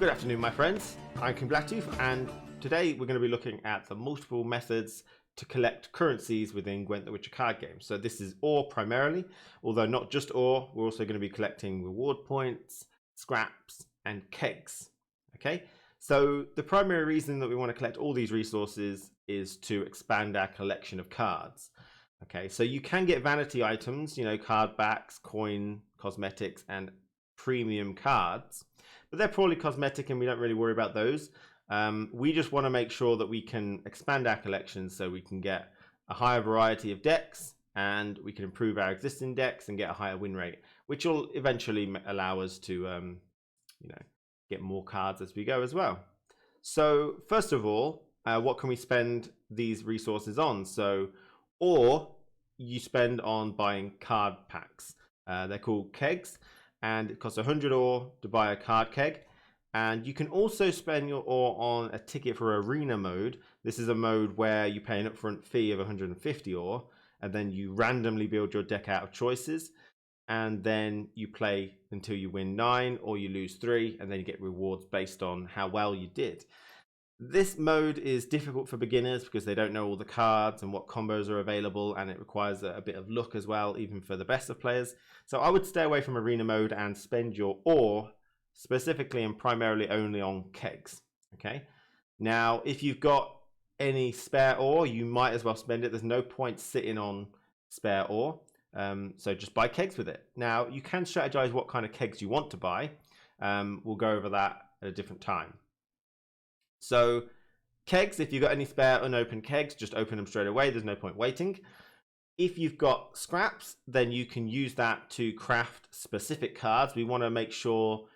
Good afternoon, my friends. I'm KingBlackToof, and today we're going to be looking at the multiple methods to collect currencies within Gwent the Witcher card game. So this is ore primarily, although not just ore, we're also going to be collecting reward points, scraps, and kegs. Okay, so the primary reason that we want to collect all these resources is to expand our collection of cards. Okay, so you can get vanity items, you know, card backs, coin, cosmetics, and premium cards, but they're purely cosmetic and we don't really worry about those. We just want to make sure that we can expand our collections so we can get a higher variety of decks and we can improve our existing decks and get a higher win rate, which will eventually allow us to get more cards as we go as well. So first of all, what can we spend these resources on? So or you spend on buying card packs. They're called kegs, and it costs 100 ore to buy a card keg. And you can also spend your ore on a ticket for arena mode. This is a mode where you pay an upfront fee of 150 ore, and then you randomly build your deck out of choices, and then you play until you win 9 or you lose 3, and then you get rewards based on how well you did. This mode is difficult for beginners because they don't know all the cards and what combos are available, and it requires a bit of luck as well, even for the best of players. So I would stay away from arena mode and spend your ore specifically and primarily only on kegs. Okay, now if you've got any spare ore, you might as well spend it. There's no point sitting on spare ore, so just buy kegs with it. Now you can strategize what kind of kegs you want to buy. We'll go over that at a different time. So kegs, if you've got any spare unopened kegs, just open them straight away. There's no point waiting. If you've got scraps, then you can use that to craft specific cards. We want to make sure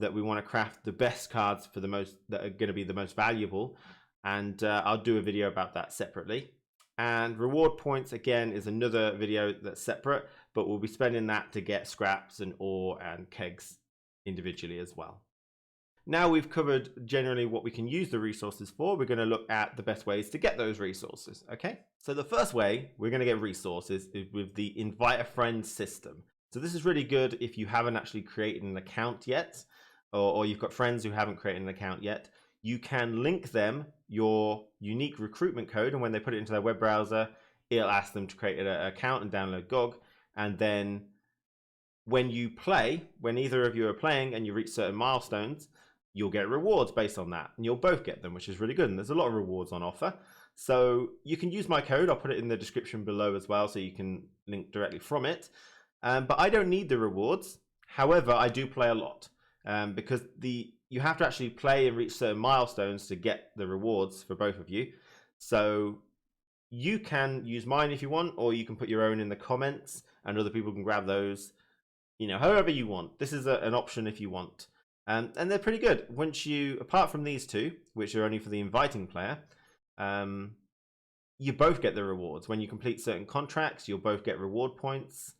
that we want to craft the best cards for the most that are going to be the most valuable, and I'll do a video about that separately. And reward points again is another video that's separate, but we'll be spending that to get scraps and ore and kegs individually as well. Now we've covered generally what we can use the resources for, we're going to look at the best ways to get those resources. Okay, so the first way we're going to get resources is with the invite a friend system. So this is really good if you haven't actually created an account yet, or you've got friends who haven't created an account yet. You can link them your unique recruitment code, and when they put it into their web browser, it'll ask them to create an account and download GOG. And then when you play, when either of you are playing and you reach certain milestones, you'll get rewards based on that, and you'll both get them, which is really good. And there's a lot of rewards on offer. So you can use my code. I'll put it in the description below as well, so you can link directly from it. But I don't need the rewards. However, I do play a lot because you have to actually play and reach certain milestones to get the rewards for both of you. So you can use mine if you want, or you can put your own in the comments and other people can grab those, you know, however you want. This is an option if you want. And they're pretty good. Once you, apart from these two, which are only for the inviting player, you both get the rewards. When you complete certain contracts, you'll both get reward points.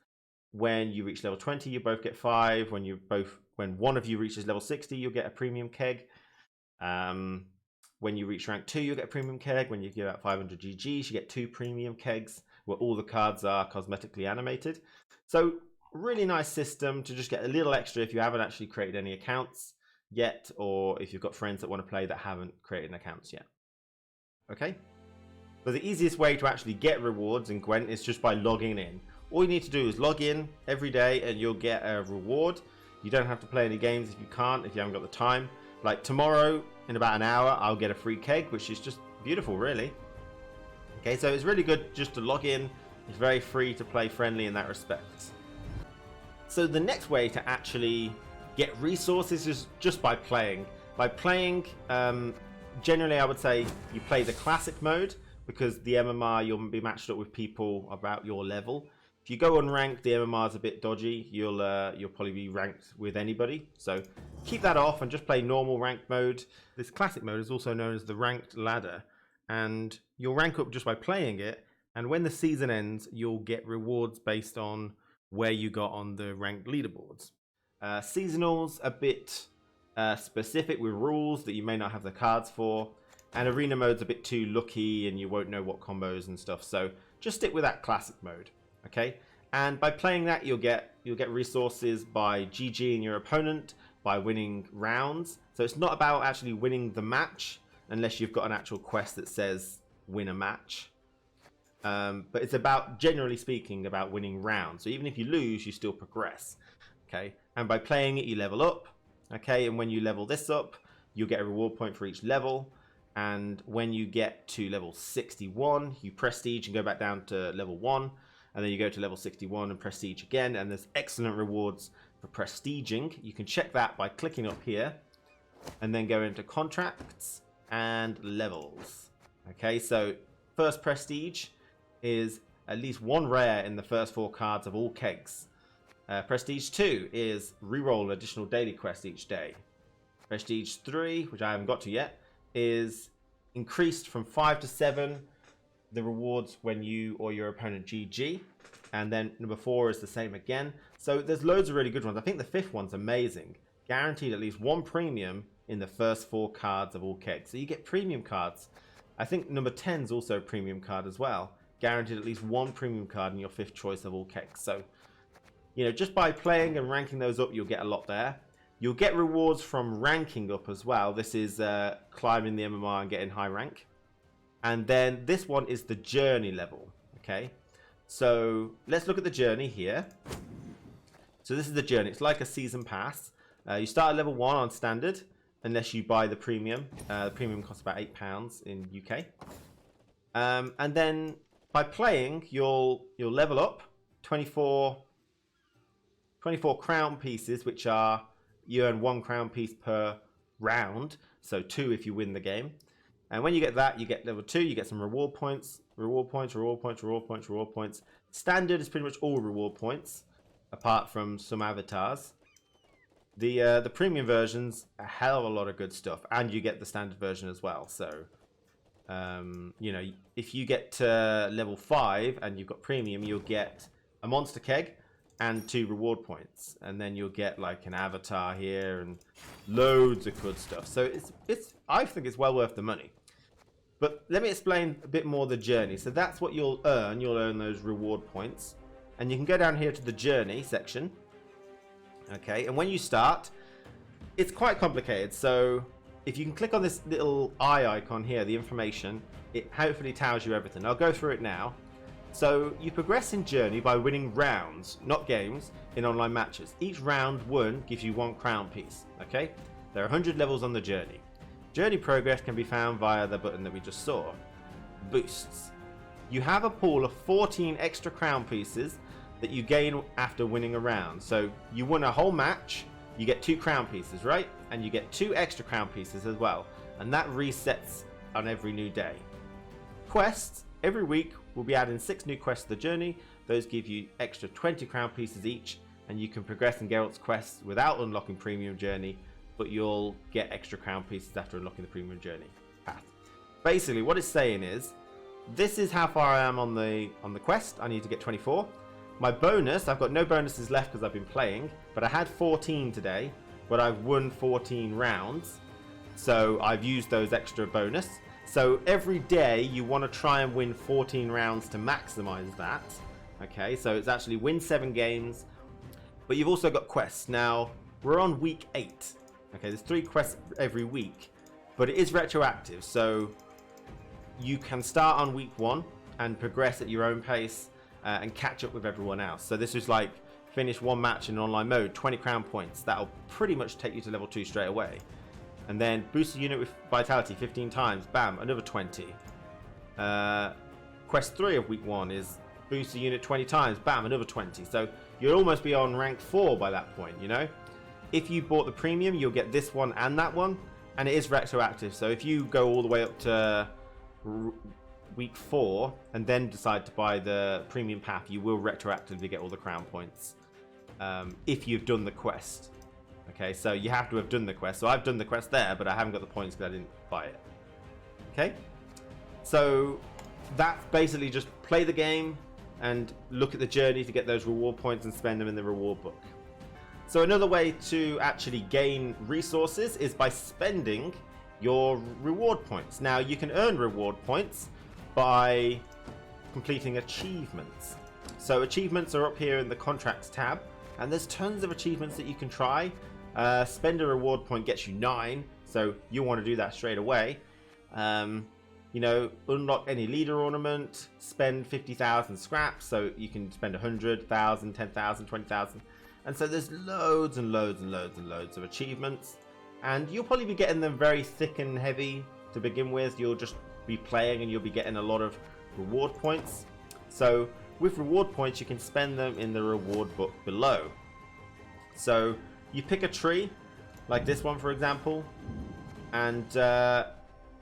When you reach level 20, you both get 5. When one of you reaches level 60, you'll get a premium keg. When you reach rank 2, you'll get a premium keg. When you give out 500 GGs, you get 2 premium kegs where all the cards are cosmetically animated. So really nice system to just get a little extra if you haven't actually created any accounts yet, or if you've got friends that want to play that haven't created accounts yet. Okay, but the easiest way to actually get rewards in Gwent is just by logging in. All you need to do is log in every day and you'll get a reward. You don't have to play any games if you haven't got the time. Like tomorrow in about an hour I'll get a free keg, which is just beautiful, really. Okay, so it's really good just to log in. It's very free to play friendly in that respect. So the next way to actually get resources is just by playing. By playing, generally I would say you play the classic mode, because the MMR you'll be matched up with people about your level. If you go unranked, the MMR is a bit dodgy. You'll probably be ranked with anybody. So keep that off and just play normal ranked mode. This classic mode is also known as the ranked ladder, and you'll rank up just by playing it. And when the season ends, you'll get rewards based on where you got on the ranked leaderboards. Seasonals a bit specific with rules that you may not have the cards for, and arena mode's a bit too lucky and you won't know what combos and stuff, so just stick with that classic mode. Okay, and by playing that you'll get resources by GGing your opponent, by winning rounds. So it's not about actually winning the match unless you've got an actual quest that says win a match. But it's about, generally speaking, about winning rounds. So even if you lose, you still progress. Okay, and by playing it, you level up. Okay, and when you level this up, you'll get a reward point for each level. And when you get to level 61, you prestige and go back down to level 1. And then you go to level 61 and prestige again. And there's excellent rewards for prestiging. You can check that by clicking up here. And then go into contracts and levels. Okay, so first prestige is at least one rare in the first 4 cards of all kegs. Prestige 2 is reroll an additional daily quest each day. Prestige 3, which I haven't got to yet, is increased from 5 to 7 the rewards when you or your opponent GG. And then number 4 is the same again. So there's loads of really good ones. I think the 5th one's amazing. Guaranteed at least 1 premium in the first 4 cards of all kegs. So you get premium cards. I think number 10 is also a premium card as well. Guaranteed at least 1 premium card in your 5th choice of all kegs. So, you know, just by playing and ranking those up, you'll get a lot there. You'll get rewards from ranking up as well. This is climbing the MMR and getting high rank. And then this one is the journey level. Okay, so let's look at the journey here. So this is the journey. It's like a season pass. You start at level 1 on standard, unless you buy the premium. The premium costs about £8 in UK. And then by playing, you'll level up 24 crown pieces, which are, you earn 1 crown piece per round, so 2 if you win the game. And when you get that, you get level 2, you get some reward points, reward points, reward points, reward points, reward points. Standard is pretty much all reward points, apart from some avatars. The premium version's a hell of a lot of good stuff, and you get the standard version as well. So, you know, if you get to level 5 and you've got premium, you'll get a monster keg and 2 reward points, and then you'll get like an avatar here and loads of good stuff. So it's I think it's well worth the money. But let me explain a bit more the journey. So that's what you'll earn. You'll earn those reward points, and you can go down here to the journey section. Okay, and when you start, it's quite complicated. So if you can click on this little eye icon here, the information, it hopefully tells you everything. I'll go through it now. So you progress in journey by winning rounds, not games, in online matches. Each round won gives you 1 crown piece. Okay, there are 100 levels on the journey. Journey progress can be found via the button that we just saw. Boosts. You have a pool of 14 extra crown pieces that you gain after winning a round. So you won a whole match, you get 2 crown pieces, right? And you get 2 extra crown pieces as well. And that resets on every new day. Quests. Every week we'll be adding 6 new quests to the journey. Those give you extra 20 crown pieces each, and you can progress in Geralt's quests without unlocking premium journey, but you'll get extra crown pieces after unlocking the premium journey path. Basically what it's saying is, this is how far I am on the quest. I need to get 24. My bonus, I've got no bonuses left because I've been playing, but I had 14 today, but I've won 14 rounds, so I've used those extra bonus. So every day you want to try and win 14 rounds to maximize that. Okay, so it's actually win 7 games, but you've also got quests. Now we're on week 8. Okay, there's 3 quests every week, but it is retroactive, so you can start on week 1 and progress at your own pace and catch up with everyone else. So this is like finish 1 match in online mode, 20 crown points. That'll pretty much take you to level 2 straight away. And then boost the unit with vitality 15 times, bam, another 20. Quest 3 of week 1 is boost the unit 20 times, bam, another 20. So you'll almost be on rank 4 by that point, you know? If you bought the premium, you'll get this one and that one, and it is retroactive. So if you go all the way up to week 4 and then decide to buy the premium path, you will retroactively get all the crown points if you've done the quest. Okay, so you have to have done the quest. So I've done the quest there, but I haven't got the points because I didn't buy it. Okay, so that's basically just play the game and look at the journey to get those reward points and spend them in the reward book. So another way to actually gain resources is by spending your reward points. Now you can earn reward points by completing achievements. So achievements are up here in the contracts tab, and there's tons of achievements that you can try. Spend a reward point gets you 9, so you want to do that straight away. You know, unlock any leader ornament, spend 50,000 scraps, so you can spend 100,000, 10,000, 20,000. And so there's loads and loads and loads and loads of achievements. And you'll probably be getting them very thick and heavy to begin with. You'll just be playing and you'll be getting a lot of reward points. So with reward points, you can spend them in the reward book below. So you pick a tree, like this one for example, and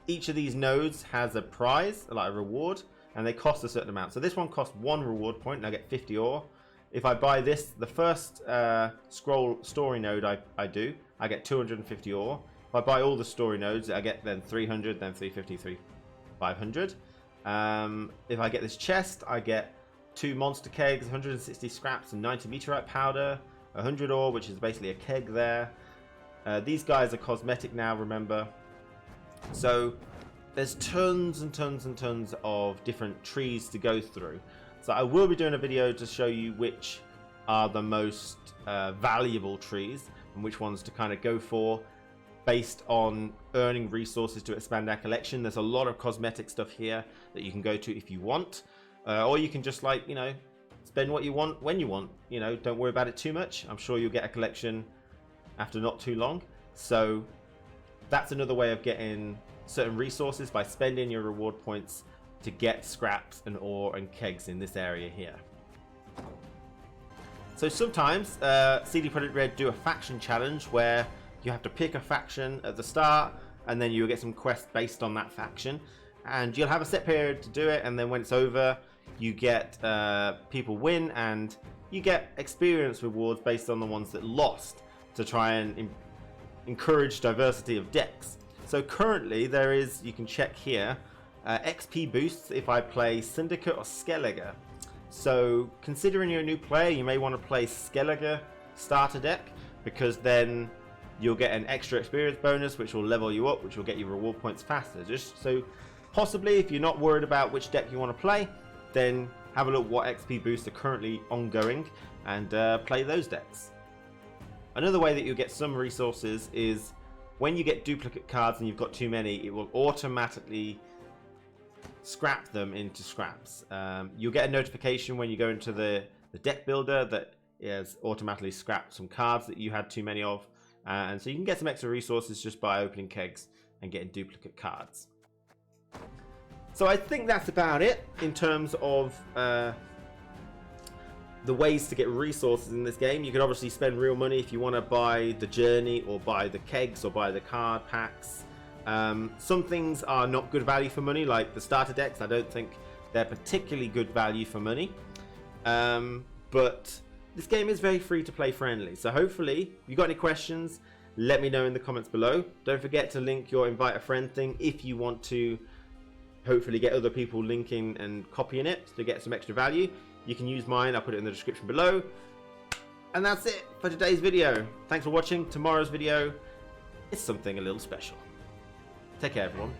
each of these nodes has a prize, like a reward, and they cost a certain amount. So this one costs 1 reward point, and I get 50 ore. If I buy this, the first scroll story node I do, I get 250 ore. If I buy all the story nodes, I get then 300, then 350, 500. If I get this chest, I get 2 monster kegs, 160 scraps, and 90 meteorite powder, 100 ore, which is basically a keg there. These guys are cosmetic now, remember. So there's tons and tons and tons of different trees to go through. So I will be doing a video to show you which are the most valuable trees and which ones to kind of go for based on earning resources to expand our collection. There's a lot of cosmetic stuff here that you can go to if you want, or you can just, like, you know, spend what you want when you want. You know, don't worry about it too much. I'm sure you'll get a collection after not too long. So that's another way of getting certain resources, by spending your reward points to get scraps and ore and kegs in this area here. So sometimes CD Projekt Red do a faction challenge where you have to pick a faction at the start and then you'll get some quests based on that faction, and you'll have a set period to do it, and then when it's over you get people win and you get experience rewards based on the ones that lost to try and encourage diversity of decks. So currently there is, you can check here, XP boosts if I play Syndicate or Skellige. So considering you're a new player, you may want to play Skellige starter deck, because then you'll get an extra experience bonus which will level you up, which will get you reward points faster. Just so possibly if you're not worried about which deck you want to play, then have a look what XP boosts are currently ongoing and play those decks. Another way that you'll get some resources is when you get duplicate cards and you've got too many, it will automatically scrap them into scraps. You'll get a notification when you go into the deck builder that it has automatically scrapped some cards that you had too many of, and so you can get some extra resources just by opening kegs and getting duplicate cards. So I think that's about it in terms of the ways to get resources in this game. You can obviously spend real money if you want to buy the journey or buy the kegs or buy the card packs. Some things are not good value for money, like the starter decks. I don't think they're particularly good value for money, but this game is very free to play friendly. So hopefully, if you've got any questions, let me know in the comments below. Don't forget to link your invite a friend thing if you want to hopefully get other people linking and copying it to get some extra value. You can use mine, I'll put it in the description below. And that's it for today's video. Thanks for watching. Tomorrow's video is something a little special. Take care, everyone.